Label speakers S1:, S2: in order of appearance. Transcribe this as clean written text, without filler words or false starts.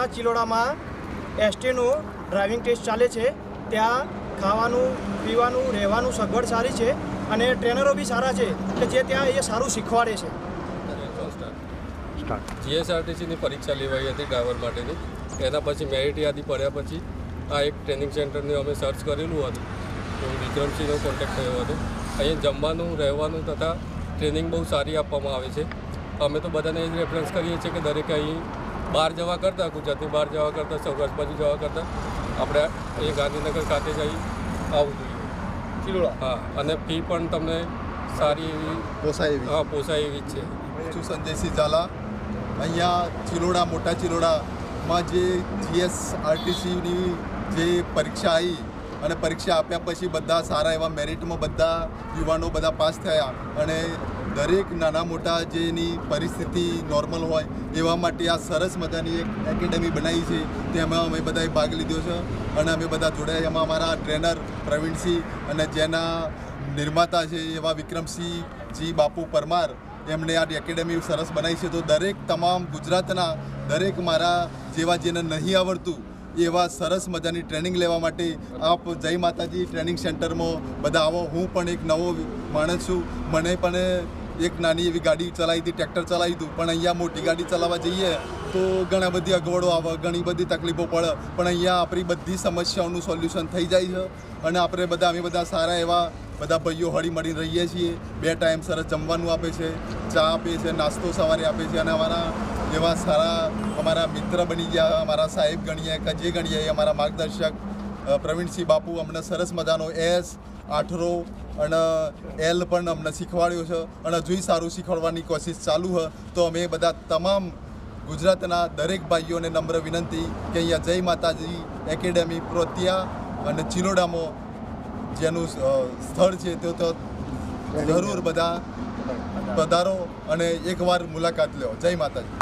S1: નવા ચિલોડામાં એસટીનું driving test ચાલે છે। ત્યાં ખાવાનું પીવાનું રહેવાનું સગવડ સારી છે અને ટ્રેનરો બી સારા છે કે જે ત્યાં એ સારું શીખવાડે છે।
S2: જીએસઆરટીસીની પરીક્ષા લેવાઈ હતી ડ્રાઈવર માટેની। એના પછી મેરિટ યાદી પડ્યા પછી આ એક ટ્રેનિંગ સેન્ટરને અમે સર્ચ કરેલું હતું તો વિક્રમસિંહનો કોન્ટેક્ટ થયો હતો। અહીં જમવાનું રહેવાનું તથા ટ્રેનિંગ બહુ સારી આપવામાં આવે છે। અમે તો બધાને એ જ રેફરન્સ કરીએ છીએ કે દરેકે અહીં બહાર જવા કરતાં ગુજરાતની બહાર જવા કરતાં સૌરાષ્ટ્ર બાજુ જવા કરતાં આપણે એ ગાંધીનગર ખાતે જ અહીં આવવું જોઈએ ચિલોડા। હા, અને ફી પણ તમને સારી એવી પોસાય એવી જ છે।
S3: છું સંજયસિંહ ઝાલા। અહીંયા ચિલોડા મોટા ચિલોડામાં જે જીએસઆરટીસીની જે પરીક્ષા આવી અને પરીક્ષા આપ્યા પછી બધા સારા એવા મેરિટમાં બધા યુવાનો બધા પાસ થયા અને દરેક નાના મોટા જેની પરિસ્થિતિ નોર્મલ હોય એવા માટે આ સરસ મજાની એક એકેડેમી બનાવી છે। તેમાં અમે બધાએ ભાગ લીધો છે અને અમે બધા જોડાયા। એમાં અમારા ટ્રેનર પ્રવીણસિંહ અને જેના નિર્માતા છે એવા વિક્રમસિંહજી બાપુ પરમાર એમણે આ એકેડેમી સરસ બનાવી છે। તો દરેક તમામ ગુજરાતના દરેક મારા જેવા જેને નહીં આવડતું એવા સરસ મજાની ટ્રેનિંગ લેવા માટે આપ જય માતાજી ટ્રેનિંગ સેન્ટરમાં બધા આવો। હું પણ એક નવો માણસ છું। મને પણ એક નાની એવી ગાડી ચલાવી હતી, ટ્રેક્ટર ચલાવી હતું, પણ અહીંયા મોટી ગાડી ચલાવવા જઈએ તો ઘણા બધી અગવડો આવે, ઘણી બધી તકલીફો પડે, પણ અહીંયા આપણી બધી સમસ્યાઓનું સોલ્યુશન થઈ જાય છે અને અમે બધા સારા એવા બધા ભાઈઓ હળી મળીને રહીએ છીએ। 2 ટાઈમ સરસ જમવાનું આપે છે, ચા આપે છે, નાસ્તો સવારે આપે છે અને અમારા એવા સારા અમારા મિત્ર બની ગયા, અમારા સાહેબ ગણીએ કે જે ગણીએ એ અમારા માર્ગદર્શક પ્રવીણસિંહ બાપુ અમને સરસ મજાનો S 8 અને L પણ અમને શીખવાડ્યો છે અને હજુ સારું શીખવાડવાની કોશિશ ચાલુ છે। તો અમે બધા તમામ ગુજરાતના દરેક ભાઈઓને નમ્ર વિનંતી કે અહીંયા જય માતાજી એકેડેમી પ્રોત્યા અને ચિલોડામાં જેનું સ્થળ છે તો જરૂર બધા પધારો અને એકવાર મુલાકાત લો। જય માતાજી।